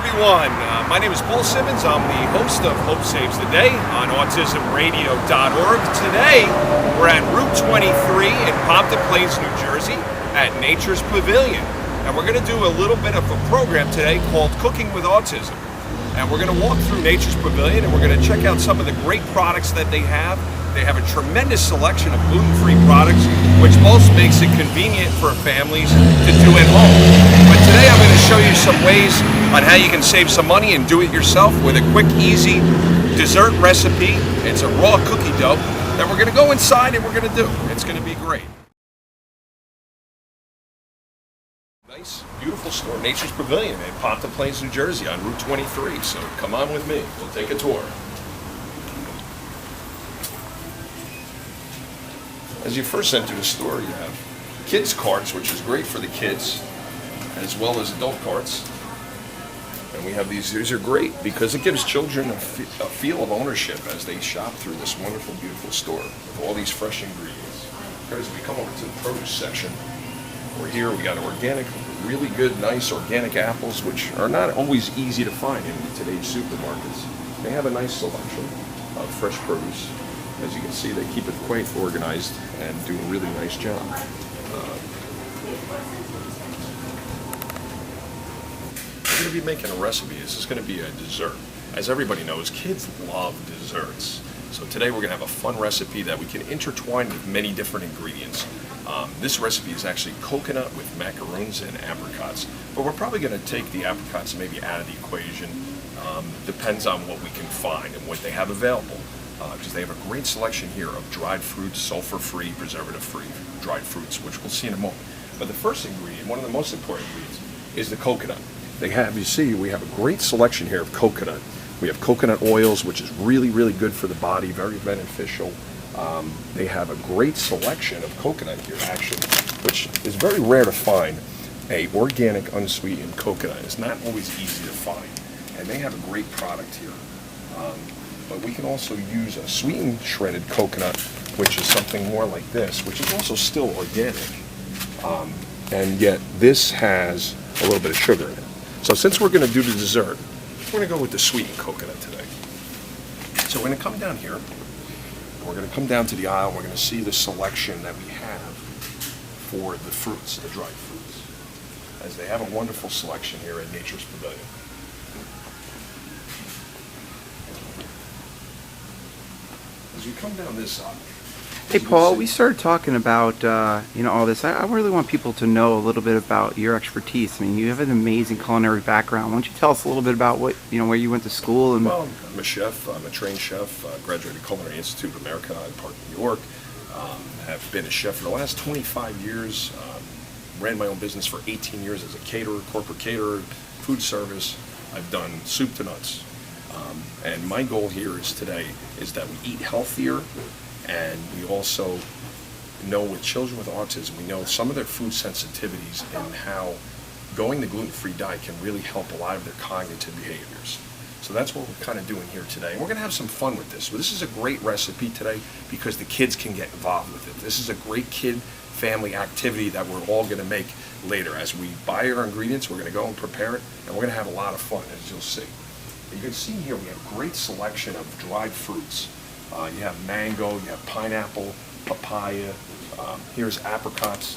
everyone. My name is Paul Cimins. I'm the host of Hope Saves the Day on autismradio.org. Today, we're at Route 23 in Pompton Plains, New Jersey at Nature's Pavilion. And we're going to do a little bit of a program today called Cooking with Autism. And we're going to walk through Nature's Pavilion and we're going to check out some of the great products that they have. They have a tremendous selection of gluten-free products, which most makes it convenient for families to do at home. But today I'm going to show you some ways on how you can save some money and do it yourself with a quick, easy dessert recipe. It's a raw cookie dough that we're going to go inside and we're going to do. It's going to be great. Nice, beautiful store, Nature's Pavilion in Pompton Plains, New Jersey on Route 23. So come on with me. We'll take a tour. As you first enter the store, you have kids carts, which is great for the kids, as well as adult carts. And we have these are great because it gives children a feel of ownership as they shop through this wonderful, beautiful store with all these fresh ingredients. As we come over to the produce section, we're here, we got organic, really good, nice organic apples, which are not always easy to find in today's supermarkets. They have a nice selection of fresh produce. As you can see, they keep it quite organized and do a really nice job. We're going to be making a recipe. This is going to be a dessert. As everybody knows, kids love desserts. So today we're going to have a fun recipe that we can intertwine with many different ingredients. This recipe is actually coconut with macaroons and apricots, but we're probably going to take the apricots maybe out of the equation. Depends on what we can find and what they have available. Because they have a great selection here of dried fruits, sulfur-free, preservative-free dried fruits, which we'll see in a moment. But the first ingredient, one of the most important ingredients, is the coconut. They have, you see, we have a great selection here of coconut. We have coconut oils, which is really, really good for the body, very beneficial. They have a great selection of coconut here, actually, which is very rare to find. A organic, unsweetened coconut. It's not always easy to find. And they have a great product here. But we can also use a sweetened shredded coconut, which is something more like this, which is also still organic. And yet this has a little bit of sugar in it. So since we're going to do the dessert, we're going to go with the sweetened coconut today. So we're going to come down here. We're going to come down to the aisle. We're going to see the selection that we have for the fruits, the dried fruits, as they have a wonderful selection here at Nature's Pavilion. As you come down this side. Hey Paul, we started talking about all this. I really want people to know a little bit about your expertise. I mean, you have an amazing culinary background. Why don't you tell us a little bit about what where you went to school? And well, I'm a chef. I'm a trained chef. Graduated Culinary Institute of America in Park, New York. Have been a chef for the last 25 years. Ran my own business for 18 years as a caterer, corporate caterer, food service. I've done soup to nuts. And my goal here today is that we eat healthier, and we also know with children with autism, we know some of their food sensitivities and how going the gluten-free diet can really help a lot of their cognitive behaviors. So that's what we're kind of doing here today. And we're going to have some fun with this. Well, this is a great recipe today because the kids can get involved with it. This is a great kid-family activity that we're all going to make later. As we buy our ingredients, we're going to go and prepare it, and we're going to have a lot of fun, as you'll see. You can see here we have a great selection of dried fruits. You have mango, you have pineapple, papaya, here's apricots.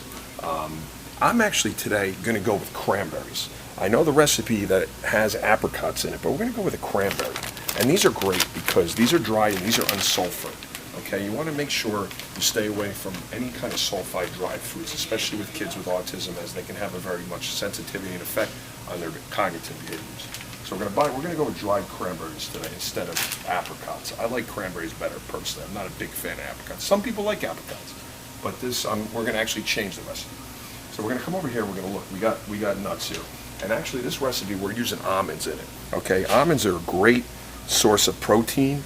I'm actually today going to go with cranberries. I know the recipe that has apricots in it, but we're going to go with a cranberry. And these are great because these are dry and these are unsulfured. Okay, you want to make sure you stay away from any kind of sulfide dried fruits, especially with kids with autism, as they can have a very much sensitivity and effect on their cognitive behaviors. So we're going to go with dried cranberries today instead of apricots. I like cranberries better personally. I'm not a big fan of apricots. Some people like apricots, but this we're going to actually change the recipe. So we're going to come over here. We're going to look. We got nuts here, and actually this recipe we're using almonds in it. Okay, almonds are a great source of protein.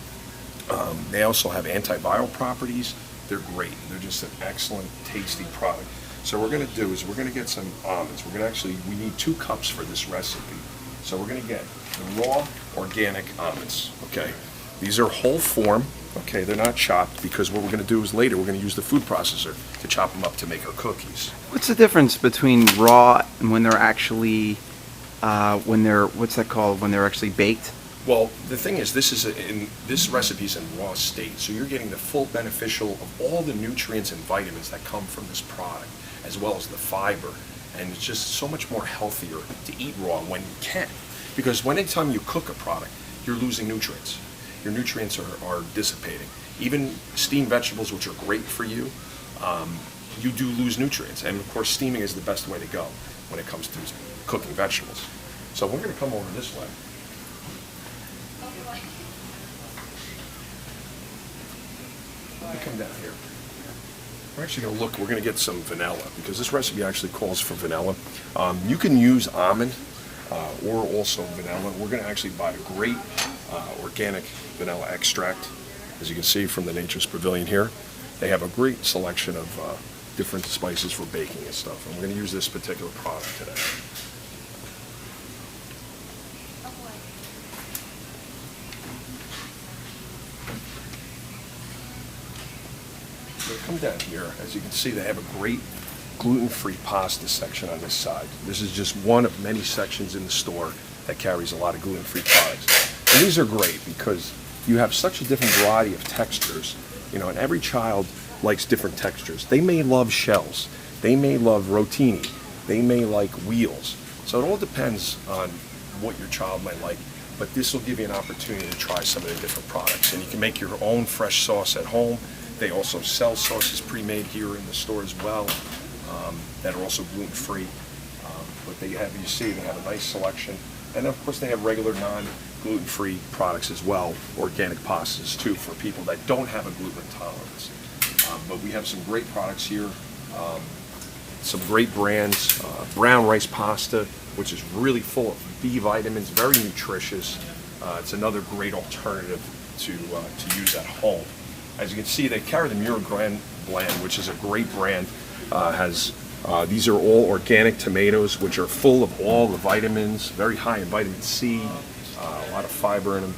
They also have antiviral properties. They're great. They're just an excellent, tasty product. So what we're going to do is we're going to get some almonds. We need 2 cups for this recipe. So we're going to get the raw organic almonds, okay? These are whole form, okay? They're not chopped because what we're going to do is later we're going to use the food processor to chop them up to make our cookies. what's the difference between raw and when they're actually when they're, what's that called, when they're actually baked? Well, the thing is, this recipe is in raw state, so you're getting the full beneficial of all the nutrients and vitamins that come from this product, as well as the fiber. And it's just so much more healthier to eat raw when you can. Because anytime you cook a product, you're losing nutrients. Your nutrients are dissipating. Even steamed vegetables, which are great for you, you do lose nutrients. And of course, steaming is the best way to go when it comes to cooking vegetables. So we're going to come over this way. Let me come down here. We're actually going to look, we're going to get some vanilla, because this recipe actually calls for vanilla. You can use almond or also vanilla. We're going to actually buy a great organic vanilla extract, as you can see from the Nature's Pavilion here. They have a great selection of different spices for baking and stuff, and we're going to use this particular product today. Come down here. As you can see, they have a great gluten-free pasta section on this side. This is just one of many sections in the store that carries a lot of gluten-free products. And these are great because you have such a different variety of textures, and every child likes different textures. They may love shells, they may love rotini, they may like wheels. So it all depends on what your child might like, but this will give you an opportunity to try some of the different products. And you can make your own fresh sauce at home. They also sell sauces pre-made here in the store as well that are also gluten-free. But they have, you see, they have a nice selection. And of course they have regular non-gluten-free products as well, organic pastas too, for people that don't have a gluten intolerance. But we have some great products here, some great brands. Brown rice pasta, which is really full of B vitamins, very nutritious. It's another great alternative to use at home. As you can see, they carry the Mura Grand Blend, which is a great brand. These are all organic tomatoes, which are full of all the vitamins, very high in vitamin C, a lot of fiber in them,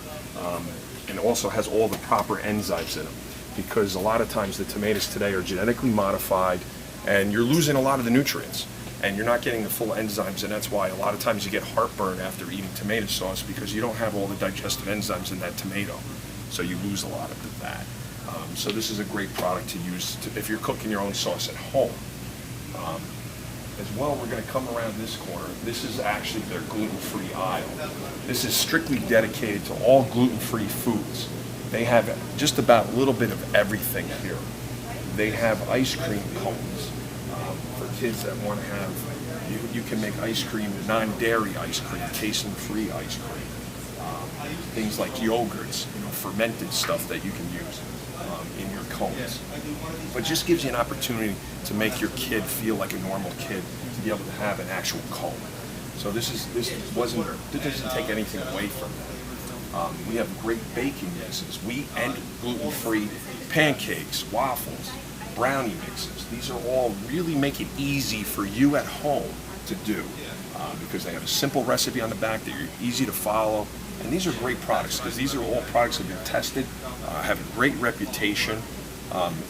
and also has all the proper enzymes in them. Because a lot of times the tomatoes today are genetically modified, and you're losing a lot of the nutrients, and you're not getting the full enzymes, and that's why a lot of times you get heartburn after eating tomato sauce, because you don't have all the digestive enzymes in that tomato, so you lose a lot of that. So this is a great product to use if you're cooking your own sauce at home. As well, we're going to come around this corner. This is actually their gluten-free aisle. This is strictly dedicated to all gluten-free foods. They have just about a little bit of everything here. They have ice cream cones for kids that want to have. You can make ice cream, non-dairy ice cream, casein-free ice cream. Things like yogurts, fermented stuff that you can use in your cones. But just gives you an opportunity to make your kid feel like a normal kid, to be able to have an actual cone. So this doesn't take anything away from that. We have great baking mixes, wheat and gluten-free pancakes, waffles, brownie mixes. These are all really make it easy for you at home to do because they have a simple recipe on the back that are easy to follow. And these are great products because these are all products that have been tested, have a great reputation,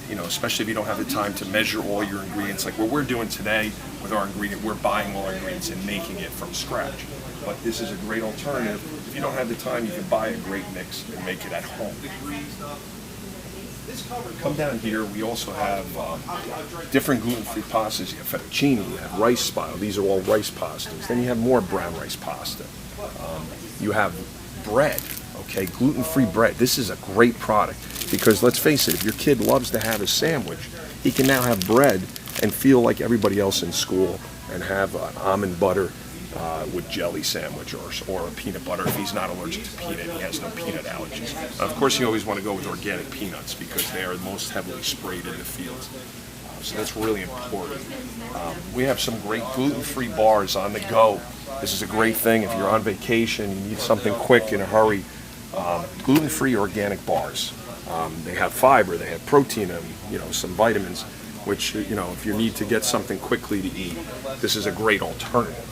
especially if you don't have the time to measure all your ingredients. Like what we're doing today with our ingredient, we're buying all our ingredients and making it from scratch. But this is a great alternative. If you don't have the time, you can buy a great mix and make it at home. Come down here, we also have different gluten-free pastas. You have fettuccine, you have rice style. These are all rice pastas. Then you have more brown rice pasta. You have bread, okay, gluten-free bread. This is a great product because let's face it, if your kid loves to have a sandwich, he can now have bread and feel like everybody else in school and have an almond butter with jelly sandwich or a peanut butter if he's not allergic to peanut, he has no peanut allergies. Of course, you always want to go with organic peanuts because they are most heavily sprayed in the fields. So that's really important. We have some great gluten-free bars on the go. This is a great thing if you're on vacation, you need something quick in a hurry. Gluten-free organic bars. They have fiber, they have protein, and some vitamins, which if you need to get something quickly to eat, this is a great alternative.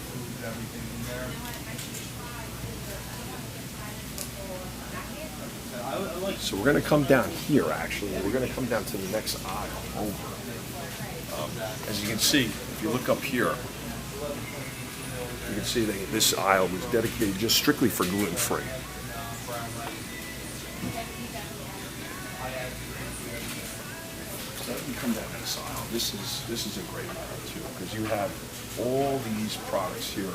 So we're going to come down here. Actually, we're going to come down to the next aisle over. As you can see, if you look up here, You can see this aisle was dedicated just strictly for gluten-free. So you come down this aisle. This is a great aisle too, because you have all these products here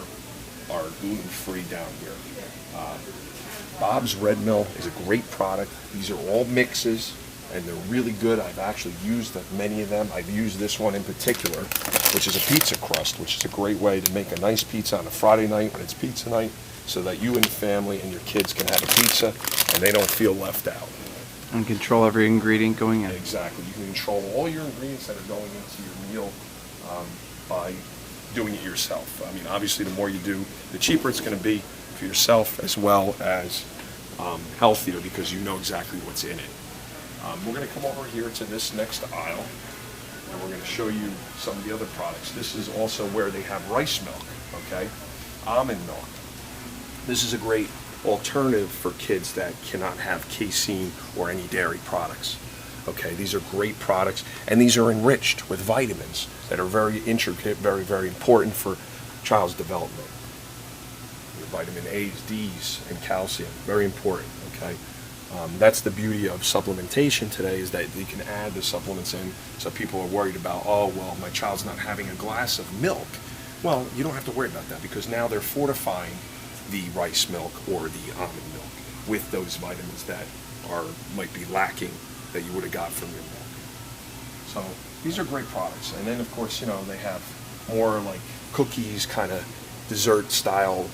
are gluten-free down here. Bob's Red Mill is a great product. These are all mixes, and they're really good. I've actually used many of them. I've used this one in particular, which is a pizza crust, which is a great way to make a nice pizza on a Friday night when it's pizza night, so that you and your family and your kids can have a pizza and they don't feel left out. And control every ingredient going in. Exactly. You can control all your ingredients that are going into your meal by doing it yourself. I mean, obviously, the more you do, the cheaper it's going to be for yourself, as well as healthier, because you know exactly what's in it. We're going to come over here to this next aisle, and we're going to show you some of the other products. This is also where they have rice milk, okay? Almond milk. This is a great alternative for kids that cannot have casein or any dairy products. Okay, these are great products, and these are enriched with vitamins that are very intricate, very, very important for child's development. Your vitamin A's, D's, and calcium, very important, okay? That's the beauty of supplementation today, is that you can add the supplements in. So people are worried about, oh, well, my child's not having a glass of milk. Well, you don't have to worry about that, because now they're fortifying the rice milk or the almond milk with those vitamins that might be lacking that you would have got from your milk. So these are great products. And then, of course, you know, they have more like cookies, kind of dessert style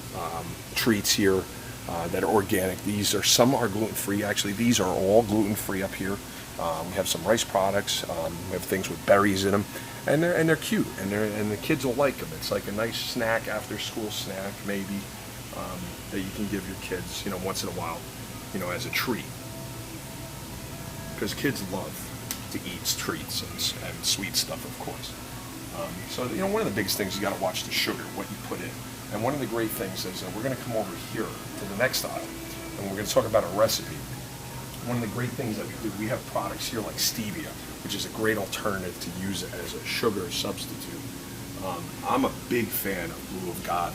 treats here that are organic. Some are gluten-free. Actually, these are all gluten-free up here. We have some rice products. We have things with berries in them, and they're cute, and the kids will like them. It's like a nice snack, after school snack maybe, that you can give your kids, you know, once in a while, you know, as a treat. Because kids love to eat treats and sweet stuff, of course. So, you know, one of the biggest things, you got to watch the sugar, what you put in. And one of the great things is we're going to come over here to the next aisle, and we're going to talk about a recipe. One of the great things that we do, we have products here like stevia, which is a great alternative to use as a sugar substitute. I'm a big fan of blue agave.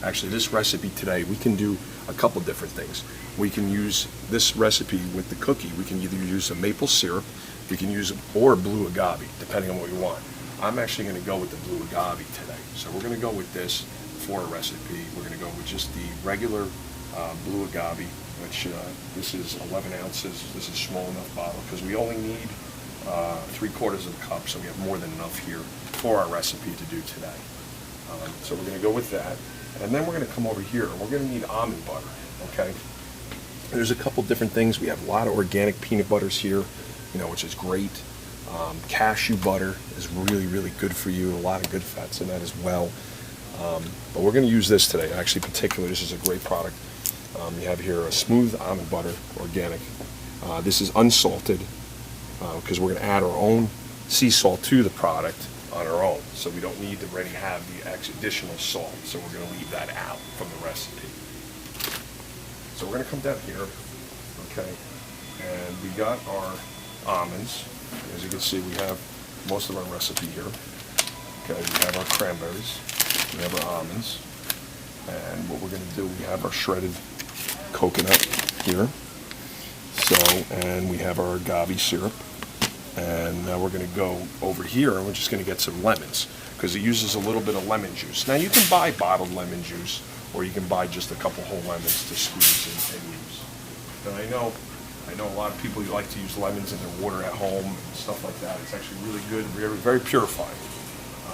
Actually, this recipe today, we can do a couple different things. We can use this recipe with the cookie. We can either use a maple syrup, we can use or blue agave, depending on what you want. I'm actually going to go with the blue agave today. So we're going to go with this for a recipe. We're going to go with just the regular blue agave, which this is 11 ounces. This is a small enough bottle, because we only need 3/4 of a cup, so we have more than enough here for our recipe to do today. So we're going to go with that. And then we're going to come over here, and we're going to need almond butter, okay? There's a couple different things. We have a lot of organic peanut butters here, you know, which is great. Cashew butter is really, really good for you. A lot of good fats in that as well. But we're going to use this today. Actually, particularly, this is a great product. You have here a smooth almond butter, organic. This is unsalted, because we're going to add our own sea salt to the product on our own. So we don't need to already have the additional salt. So we're going to leave that out from the recipe. So we're going to come down here, okay, and we got our almonds. As you can see, we have most of our recipe here. Okay, we have our cranberries, we have our almonds, and what we're going to do, we have our shredded coconut here. So, and we have our agave syrup. And now we're going to go over here, and we're just going to get some lemons, because it uses a little bit of lemon juice. Now you can buy bottled lemon juice, or you can buy just a couple whole lemons to squeeze and use. And I know a lot of people like to use lemons in their water at home and stuff like that. It's actually really good, very, very purifying.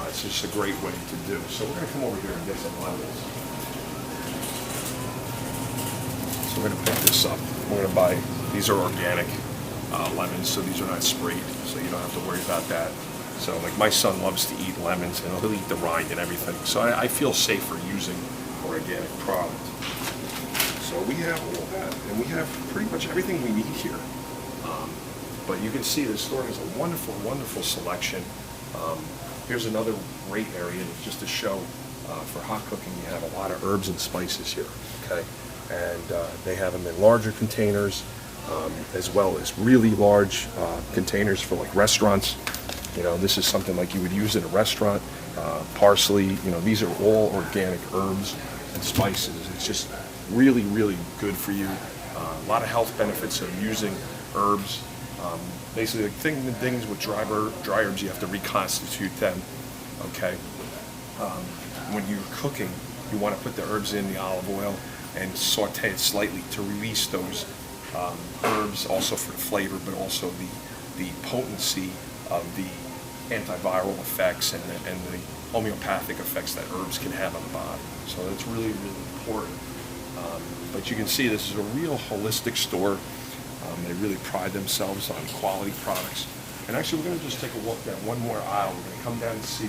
It's just a great way to do. So we're going to come over here and get some lemons. So we're going to pick this up. We're going to buy, these are organic lemons, so these are not sprayed, so you don't have to worry about that. So, like, my son loves to eat lemons, and he'll eat the rind and everything. So I feel safer using organic product. So we have all that, and we have pretty much everything we need here. But you can see the store has a wonderful, wonderful selection. Here's another great area, just to show for hot cooking. You have a lot of herbs and spices here, okay? And they have them in larger containers, as well as really large containers for like restaurants. You know, this is something like you would use in a restaurant. Parsley, you know, these are all organic herbs and spices. It's just really, really good for you. A lot of health benefits of using herbs. Basically, the things with dry herbs, you have to reconstitute them. Okay. When you're cooking, you want to put the herbs in the olive oil and saute it slightly to release those herbs, also for the flavor, but also the potency of the antiviral effects and the homeopathic effects that herbs can have on the body. So that's really, really important. But you can see this is a real holistic store. They really pride themselves on quality products. And actually, we're going to just take a walk down one more aisle. We're going to come down and see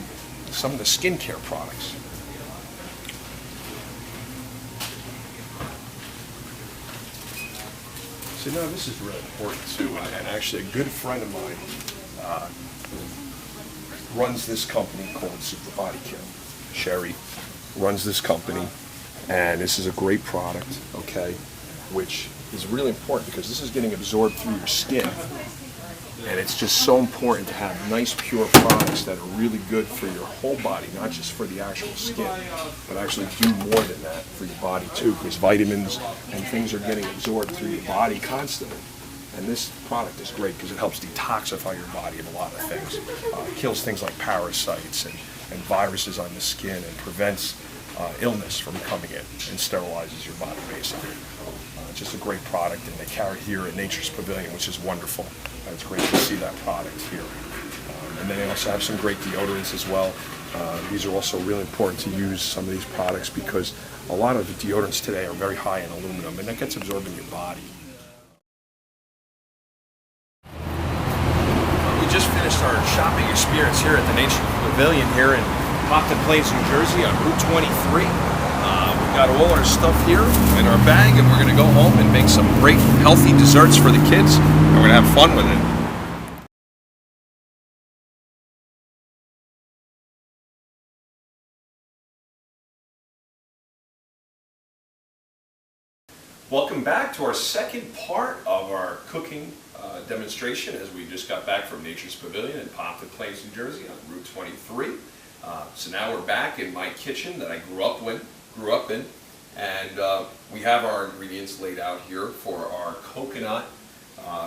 some of the skincare products. So now this is really important too, and actually a good friend of mine runs this company called Super Body Care. Sherry runs this company, and this is a great product, okay, which is really important because this is getting absorbed through your skin. And it's just so important to have nice, pure products that are really good for your whole body, not just for the actual skin, but actually do more than that for your body too, because vitamins and things are getting absorbed through your body constantly. And this product is great because it helps detoxify your body of a lot of things. It kills things like parasites and viruses on the skin and prevents illness from coming in and sterilizes your body basically. Just a great product, and they carry it here at Nature's Pavilion, which is wonderful. It's great to see that product here. And then they also have some great deodorants as well. These are also really important to use, some of these products, because a lot of the deodorants today are very high in aluminum, and that gets absorbed in your body. We just finished our shopping experience here at the Nature's Pavilion here in Pompton Plains, New Jersey on Route 23. We've got all our stuff here in our bag, and we're going to go home and make some great healthy desserts for the kids, and we're going to have fun with it. Welcome back to our second part of our cooking demonstration as we just got back from Nature's Pavilion in Pompton Plains, New Jersey on Route 23. So now we're back in my kitchen that I grew up in, and we have our ingredients laid out here for our coconut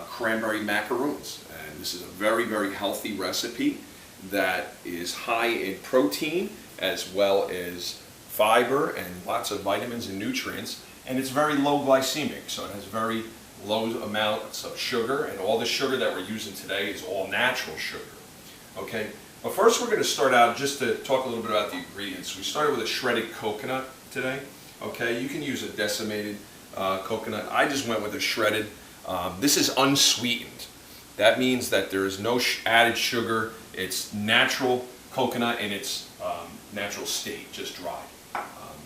cranberry macaroons. And this is a very, very healthy recipe that is high in protein as well as fiber and lots of vitamins and nutrients, and it's very low glycemic, so it has very low amounts of sugar, and all the sugar that we're using today is all natural sugar. Okay, but first we're going to start out just to talk a little bit about the ingredients. We started with a shredded coconut today. Okay, you can use a decimated coconut. I just went with a shredded. This is unsweetened. That means that there is no added sugar. It's natural coconut in its natural state, just dried.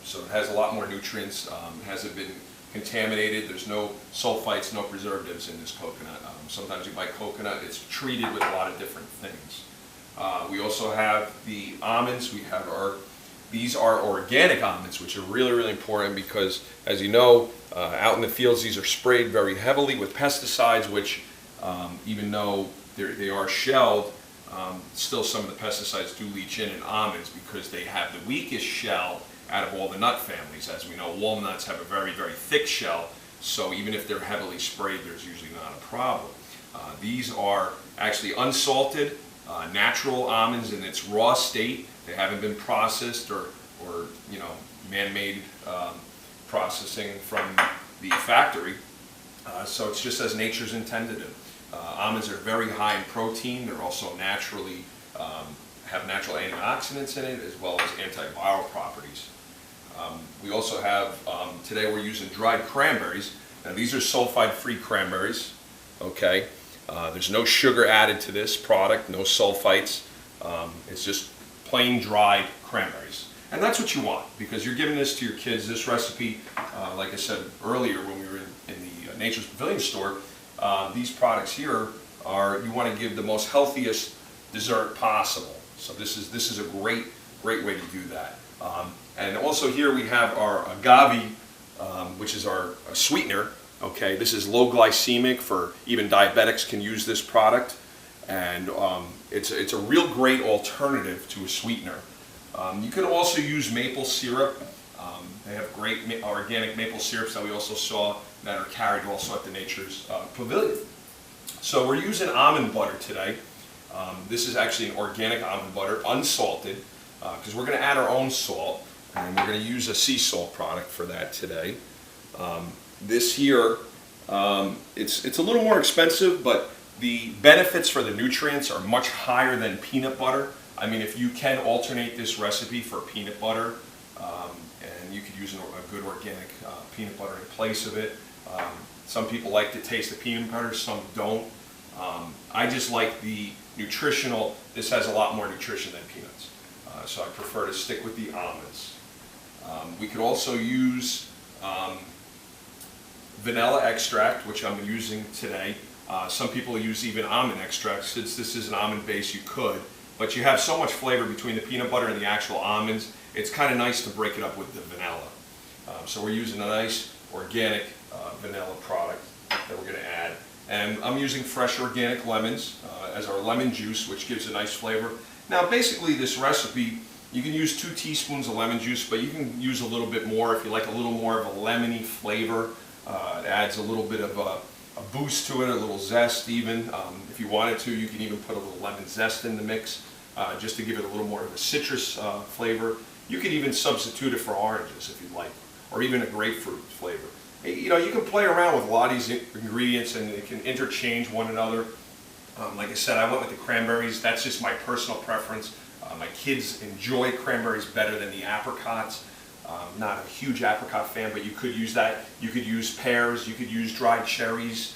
So it has a lot more nutrients. Hasn't been contaminated. There's no sulfites, no preservatives in this coconut. Sometimes you buy coconut, it's treated with a lot of different things. We also have the almonds. These are organic almonds, which are really, really important because, as you know, out in the fields, these are sprayed very heavily with pesticides, which even though they are shelled, still some of the pesticides do leach in almonds because they have the weakest shell out of all the nut families. As we know, walnuts have a very, very thick shell, so even if they're heavily sprayed, there's usually not a problem. These are actually unsalted, natural almonds in its raw state. They haven't been processed or man-made processing from the factory. So it's just as nature's intended it. Almonds are very high in protein. They're also naturally have natural antioxidants in it, as well as antiviral properties. We also have, today we're using dried cranberries. Now these are sulfite-free cranberries, okay? There's no sugar added to this product, no sulfites. It's just plain dried cranberries. And that's what you want, because you're giving this to your kids. This recipe, like I said earlier when we were in the Nature's Pavilion store, these products here you want to give the most healthiest dessert possible. So this is a great way to do that. And also here we have our agave, which is our sweetener. Okay, this is low glycemic, for even diabetics can use this product. and it's a real great alternative to a sweetener. You can also use maple syrup. They have great organic maple syrups that we also saw that are carried also at the Nature's Pavilion. So we're using almond butter today. This is actually an organic almond butter, unsalted, because we're going to add our own salt, and we're going to use a sea salt product for that today. This here, it's a little more expensive, but the benefits for the nutrients are much higher than peanut butter. I mean, if you can alternate this recipe for peanut butter, and you could use a good organic peanut butter in place of it. Some people like the taste of peanut butter, some don't. I just like the nutritional. This has a lot more nutrition than peanuts, so I prefer to stick with the almonds. We could also use vanilla extract, which I'm using today. Some people use even almond extract. Since this is an almond base, you could, but you have so much flavor between the peanut butter and the actual almonds, it's kind of nice to break it up with the vanilla. So we're using a nice organic vanilla product that we're going to add. And I'm using fresh organic lemons as our lemon juice, which gives a nice flavor. Now basically this recipe, you can use 2 teaspoons of lemon juice, but you can use a little bit more if you like a little more of a lemony flavor. It adds a little bit of a boost to it, a little zest even. If you wanted to, you can even put a little lemon zest in the mix just to give it a little more of a citrus flavor. You could even substitute it for oranges if you'd like, or even a grapefruit flavor. You know, you can play around with a lot of these ingredients and they can interchange one another. Like I said, I went with the cranberries. That's just my personal preference. My kids enjoy cranberries better than the apricots. Not a huge apricot fan, but you could use that. You could use pears, you could use dried cherries,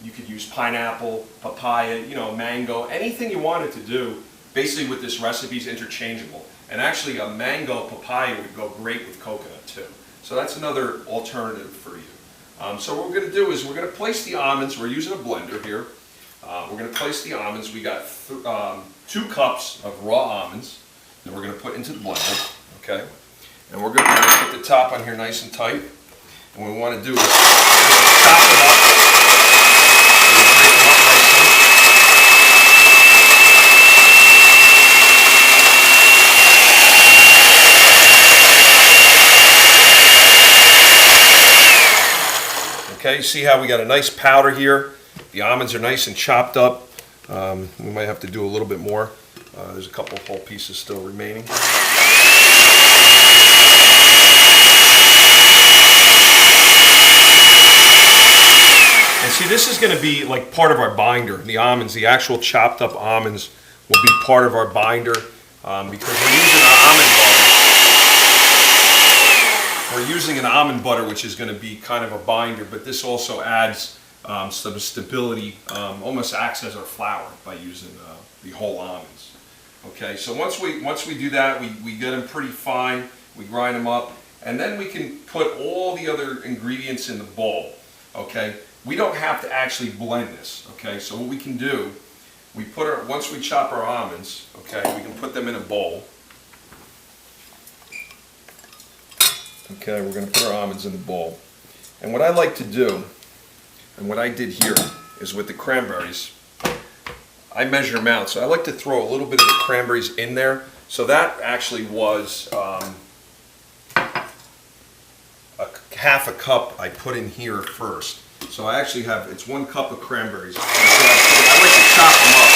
you could use pineapple, papaya, you know, mango, anything you wanted to do. Basically with this recipe is interchangeable. And actually a mango papaya would go great with coconut too. So that's another alternative for you. So what we're going to do is we're going to place the almonds. We're using a blender here. We're going to place the almonds. We got 2 cups of raw almonds that we're going to put into the blender. Okay. And we're going to put the top on here nice and tight. And what we want to do is chop it up. We'll break them up nicely. Okay, see how we got a nice powder here? The almonds are nice and chopped up. We might have to do a little bit more. There's a couple of whole pieces still remaining. And see, this is going to be like part of our binder. The almonds, the actual chopped up almonds will be part of our binder because we're using an almond butter. We're using an almond butter, which is going to be kind of a binder, but this also adds some stability, almost acts as our flour by using the whole almonds. Okay, so once we do that, we get them pretty fine, we grind them up, and then we can put all the other ingredients in the bowl. Okay, we don't have to actually blend this. Okay, so what we can do, once we chop our almonds, okay, we can put them in a bowl. Okay, we're going to put our almonds in the bowl. And what I like to do, and what I did here, is with the cranberries, I measure them out. So I like to throw a little bit of the cranberries in there. So that actually was half a cup I put in here first. So I actually have, it's 1 cup of cranberries. I like to chop them up.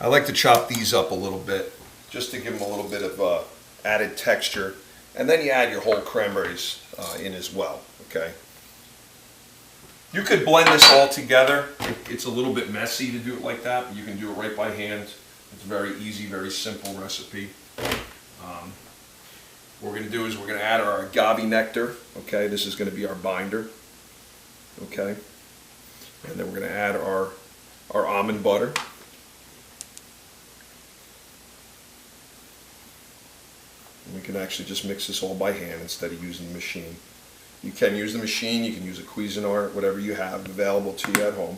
I like to chop these up a little bit, just to give them a little bit of added texture. And then you add your whole cranberries in as well, okay? You could blend this all together. It's a little bit messy to do it like that, but you can do it right by hand. It's a very easy, very simple recipe. What we're going to do is we're going to add our agave nectar, okay? This is going to be our binder, okay? And then we're going to add our almond butter. We can actually just mix this all by hand instead of using the machine. You can use the machine, you can use a Cuisinart, whatever you have available to you at home.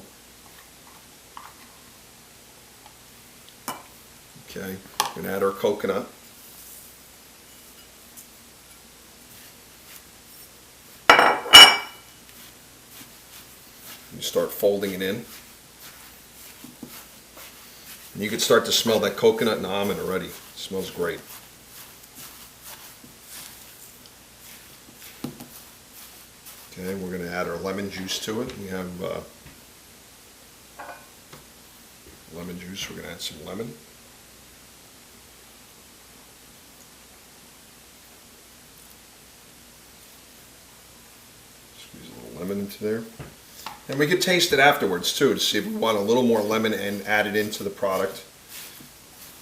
Okay, we're going to add our coconut. You start folding it in. And you can start to smell that coconut and almond already. It smells great. Okay, we're going to add our lemon juice to it. We have lemon juice. We're going to add some lemon. Squeeze a little lemon into there. And we can taste it afterwards too to see if we want a little more lemon and add it into the product.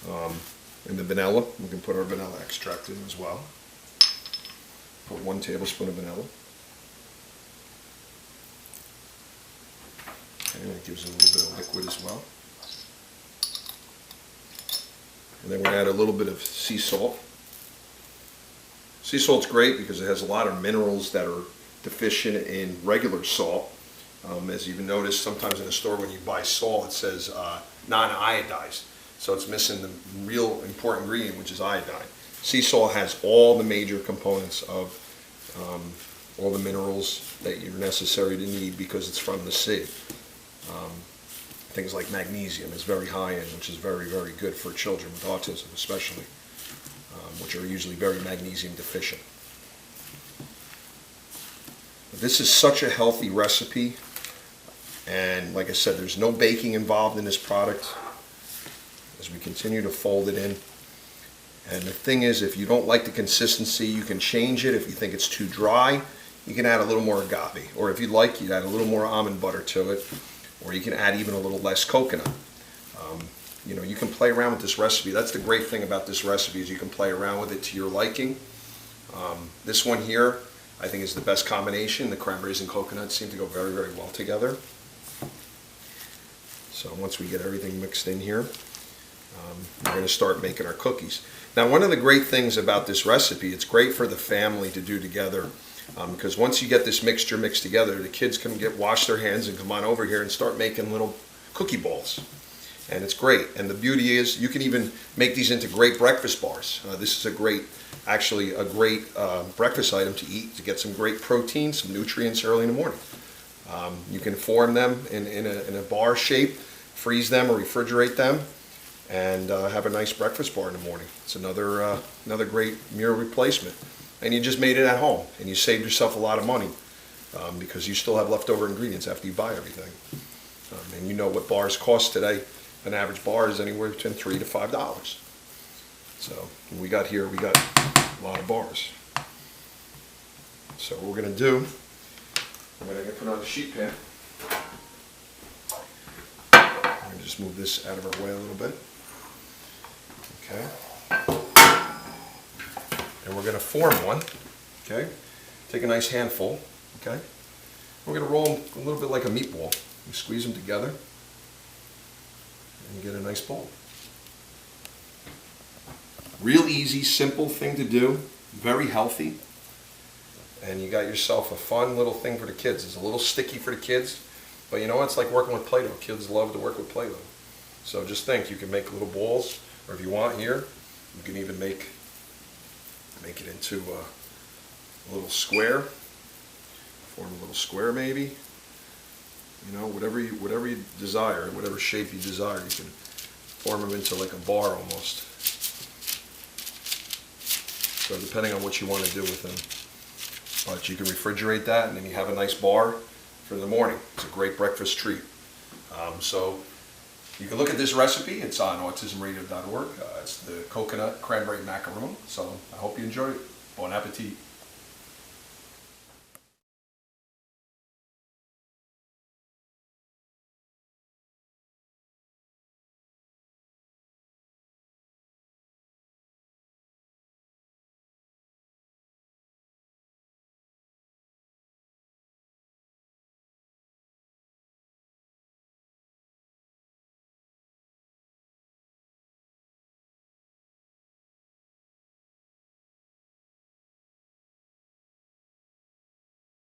And the vanilla, we can put our vanilla extract in as well. Put 1 tablespoon of vanilla. And it gives it a little bit of liquid as well. And then we're going to add a little bit of sea salt. Sea salt's great because it has a lot of minerals that are deficient in regular salt. As you've noticed, sometimes in a store when you buy salt, it says non-iodized. So it's missing the real important ingredient, which is iodine. Sea salt has all the major components of all the minerals that you're necessary to need because it's from the sea. Things like magnesium is very high in, which is very, very good for children with autism especially, which are usually very magnesium deficient. This is such a healthy recipe, and like I said, there's no baking involved in this product. As we continue to fold it in, and the thing is, if you don't like the consistency, you can change it. If you think it's too dry, you can add a little more agave, or if you'd like, you add a little more almond butter to it, or you can add even a little less coconut. You know, you can play around with this recipe. That's the great thing about this recipe, is you can play around with it to your liking. This one here, I think, is the best combination. The cranberries and coconut seem to go very, very well together. So once we get everything mixed in here, we're going to start making our cookies. Now, one of the great things about this recipe, it's great for the family to do together, because once you get this mixture mixed together, the kids can wash their hands and come on over here and start making little cookie balls. And it's great. And the beauty is you can even make these into great breakfast bars. This is actually a great breakfast item to eat, to get some great protein, some nutrients early in the morning. You can form them in a bar shape, freeze them or refrigerate them, and have a nice breakfast bar in the morning. It's another great meal replacement. And you just made it at home, and you saved yourself a lot of money because you still have leftover ingredients after you buy everything. And you know what bars cost today. An average bar is anywhere between $3 to $5. So we got a lot of bars. So what we're going to do, I'm going to put on a sheet pan. I'm going to just move this out of our way a little bit. Okay. And we're going to form one. Okay. Take a nice handful. Okay. We're going to roll them a little bit like a meatball. You squeeze them together and you get a nice ball. Real easy, simple thing to do. Very healthy. And you got yourself a fun little thing for the kids. It's a little sticky for the kids, but you know what? It's like working with Play-Doh. Kids love to work with Play-Doh. So just think, you can make little balls, or if you want here, you can even make it into a little square. Form a little square maybe. You know, whatever you desire, whatever shape you desire, you can form them into like a bar almost. So depending on what you want to do with them. But you can refrigerate that, and then you have a nice bar for the morning. It's a great breakfast treat. So you can look at this recipe. It's on autismradio.org. It's the coconut cranberry macaroon. So I hope you enjoy it. Bon appetit.